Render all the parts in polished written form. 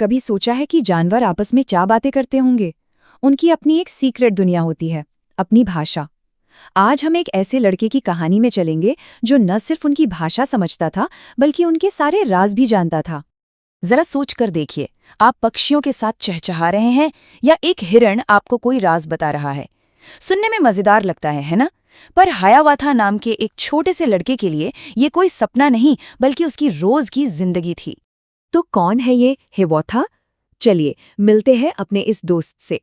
कभी सोचा है कि जानवर आपस में क्या बातें करते होंगे? उनकी अपनी एक सीक्रेट दुनिया होती है, अपनी भाषा। आज हम एक ऐसे लड़के की कहानी में चलेंगे जो न सिर्फ उनकी भाषा समझता था, बल्कि उनके सारे राज भी जानता था। जरा सोच कर देखिए, आप पक्षियों के साथ चहचहा रहे हैं या एक हिरण आपको कोई राज बता रहा है। सुनने में मजेदार लगता है ना? पर हायावाथा नाम के एक छोटे से लड़के के लिए ये कोई सपना नहीं, बल्कि उसकी रोज की जिंदगी थी। तो कौन है ये हेवोथा? चलिए मिलते हैं अपने इस दोस्त से।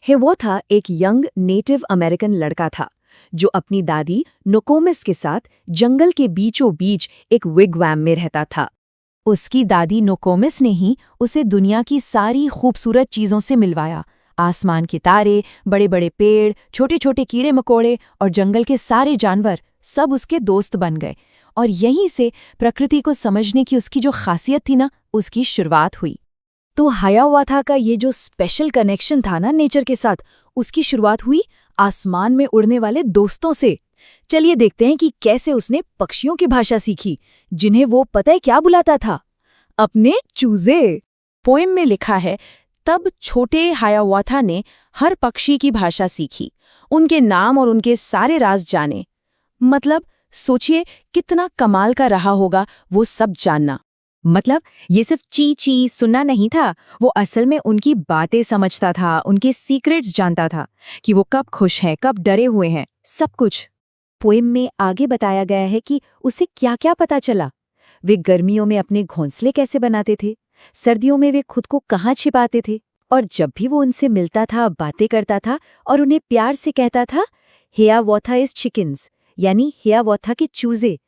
हेवोथा एक यंग नेटिव अमेरिकन लड़का था जो अपनी दादी नोकोमिस के साथ जंगल के बीचों बीच एक विगवैम में रहता था। उसकी दादी नोकोमिस ने ही उसे दुनिया की सारी खूबसूरत चीजों से मिलवाया। आसमान के तारे, बड़े बड़े पेड़, छोटे छोटे कीड़े मकोड़े और जंगल के सारे जानवर सब उसके दोस्त बन गए। और यहीं से प्रकृति को समझने की उसकी जो खासियत थी ना, उसकी शुरुआत हुई। तो हायावाथा का ये जो स्पेशल कनेक्शन था ना नेचर के साथ, उसकी शुरुआत हुई आसमान में उड़ने वाले दोस्तों से। चलिए देखते हैं कि कैसे उसने पक्षियों की भाषा सीखी, जिन्हें वो पता है क्या बुलाता था? अपने चूजे। पोएम में लिखा है, तब छोटे हायावाथा ने हर पक्षी की भाषा सीखी, उनके नाम और उनके सारे राज जाने। मतलब सोचिए कितना कमाल का रहा होगा वो सब जानना। मतलब ये सिर्फ ची ची सुनना नहीं था, वो असल में उनकी बातें समझता था, उनके सीक्रेट्स जानता था कि वो कब खुश हैं, कब डरे हुए हैं, सब कुछ। पोएम में आगे बताया गया है कि उसे क्या क्या पता चला। वे गर्मियों में अपने घोंसले कैसे बनाते थे, सर्दियों में वे खुद को कहाँ छिपाते थे, और जब भी वो उनसे मिलता था, बातें करता था और उन्हें प्यार से कहता था, हेयावाथा इज चिकन्स, यानी हेयावाथा के चूजे।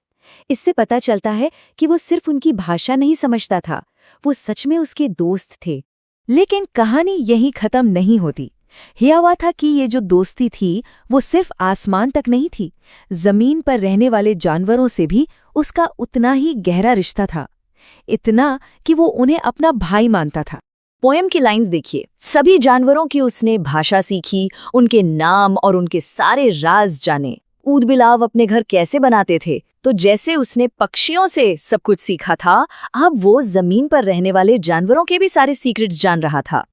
इससे पता चलता है कि वो सिर्फ उनकी भाषा नहीं समझता था, वो सच में उसके दोस्त थे। लेकिन कहानी यहीं खत्म नहीं होती। हेयावाथा की ये जो दोस्ती थी, वो सिर्फ आसमान तक नहीं थी, जमीन पर रहने वाले जानवरों से भी उसका उतना ही गहरा रिश्ता था। इतना कि वो उन्हें अपना भाई मानता था। पोएम की लाइंस देखिए, सभी जानवरों की उसने भाषा सीखी, उनके नाम और उनके सारे राज जाने। ऊदबिलाव अपने घर कैसे बनाते थे, तो जैसे उसने पक्षियों से सब कुछ सीखा था, अब वो जमीन पर रहने वाले जानवरों के भी सारे सीक्रेट्स जान रहा था।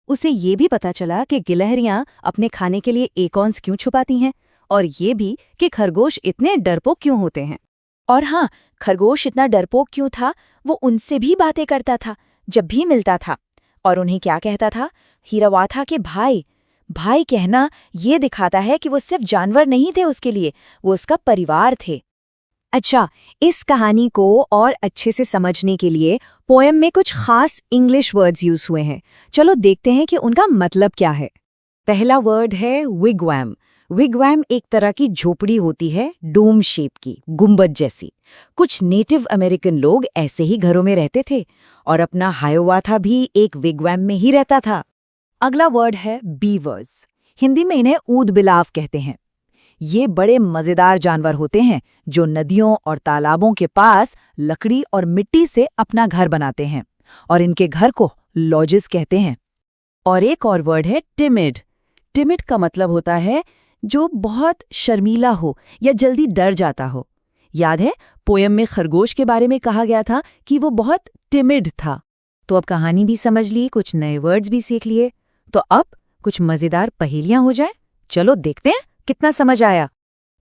उसे ये भी पता चला कि गिलहरियां अपने खाने के लिए एकॉन्स क्यों छुपाती हैं, और ये भी कि खरगोश इतने डरपोक क्यों होते हैं। और हाँ, खरगोश इतना डरपोक क्यों था, वो उनसे भी बातें करता था जब भी मिलता था। और उन्हें क्या कहता था? हियावाथा के भाई। भाई कहना ये दिखाता है कि वो सिर्फ जानवर नहीं थे उसके लिए, वो उसका परिवार थे। अच्छा, इस कहानी को और अच्छे से समझने के लिए पोएम में कुछ खास इंग्लिश वर्ड्स यूज हुए हैं। चलो देखते हैं कि उनका मतलब क्या है। पहला वर्ड है विगवैम। विगवैम एक तरह की झोपड़ी होती है, डोम शेप की, गुंबद जैसी। कुछ नेटिव अमेरिकन लोग ऐसे ही घरों में रहते थे और अपना हायावाथा भी एक विगवैम में ही रहता था। अगला वर्ड है बीवर्स। हिंदी में इन्हें ऊदबिलाव कहते हैं। ये बड़े मजेदार जानवर होते हैं जो नदियों और तालाबों के पास लकड़ी और मिट्टी से अपना घर बनाते हैं, और इनके घर को लॉजेस कहते हैं। और एक और वर्ड है टिमिड। टिमिड का मतलब होता है जो बहुत शर्मीला हो या जल्दी डर जाता हो। याद है, पोएम में खरगोश के बारे में कहा गया था कि वो बहुत टिमिड था। तो अब कहानी भी समझ ली, कुछ नए वर्ड्स भी सीख लिए, तो अब कुछ मजेदार पहेलियां हो जाए। चलो देखते हैं कितना समझ आया।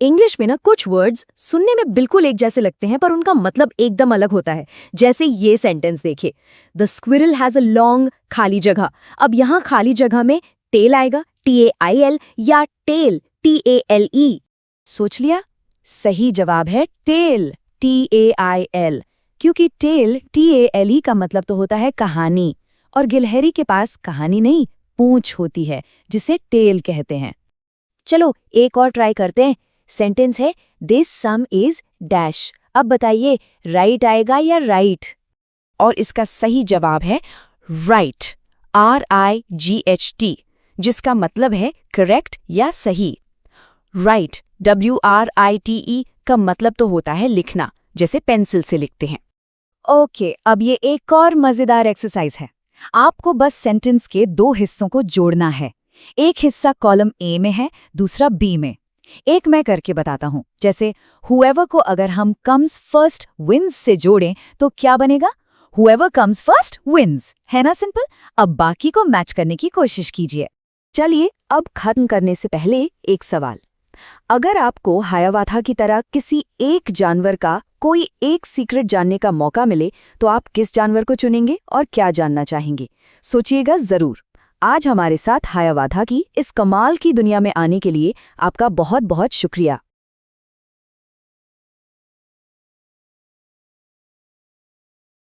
इंग्लिश में ना कुछ वर्ड्स सुनने में बिल्कुल एक जैसे लगते हैं, पर उनका मतलब एकदम अलग होता है। जैसे ये सेंटेंस देखिए, the squirrel has a long खाली जगह। अब यहाँ खाली जगह में टेल आएगा, TAIL, या टेल, TALE। सोच लिया? सही जवाब है टेल, TAIL, क्योंकि टेल TALE का मतलब तो होता है कहानी, और गिलहरी के पास कहानी नहीं, पूंछ होती है, जिसे टेल कहते हैं। चलो एक और ट्राई करते हैं। सेंटेंस है, दिस सम इज डैश। अब बताइए राइट आएगा या राइट? और इसका सही जवाब है राइट, RIGHT, जिसका मतलब है करेक्ट या सही। राइट, WRITE का मतलब तो होता है लिखना, जैसे पेंसिल से लिखते हैं। ओके, अब ये एक और मजेदार एक्सरसाइज है। आपको बस सेंटेंस के दो हिस्सों को जोड़ना है। एक हिस्सा कॉलम A में है, दूसरा B में। एक मैं करके बताता हूं। जैसे हुएवर को अगर हम कम्स फर्स्ट विंस से जोड़ें तो क्या बनेगा? whoever comes first wins, है ना सिंपल? अब बाकी को मैच करने की कोशिश कीजिए। चलिए अब खत्म करने से पहले एक सवाल। अगर आपको हायावाथा की तरह किसी एक जानवर का कोई एक सीक्रेट जानने का मौका मिले तो आप किस जानवर को चुनेंगे और क्या जानना चाहेंगे? सोचिएगा जरूर। आज हमारे साथ हायावाथा की इस कमाल की दुनिया में आने के लिए आपका बहुत बहुत शुक्रिया।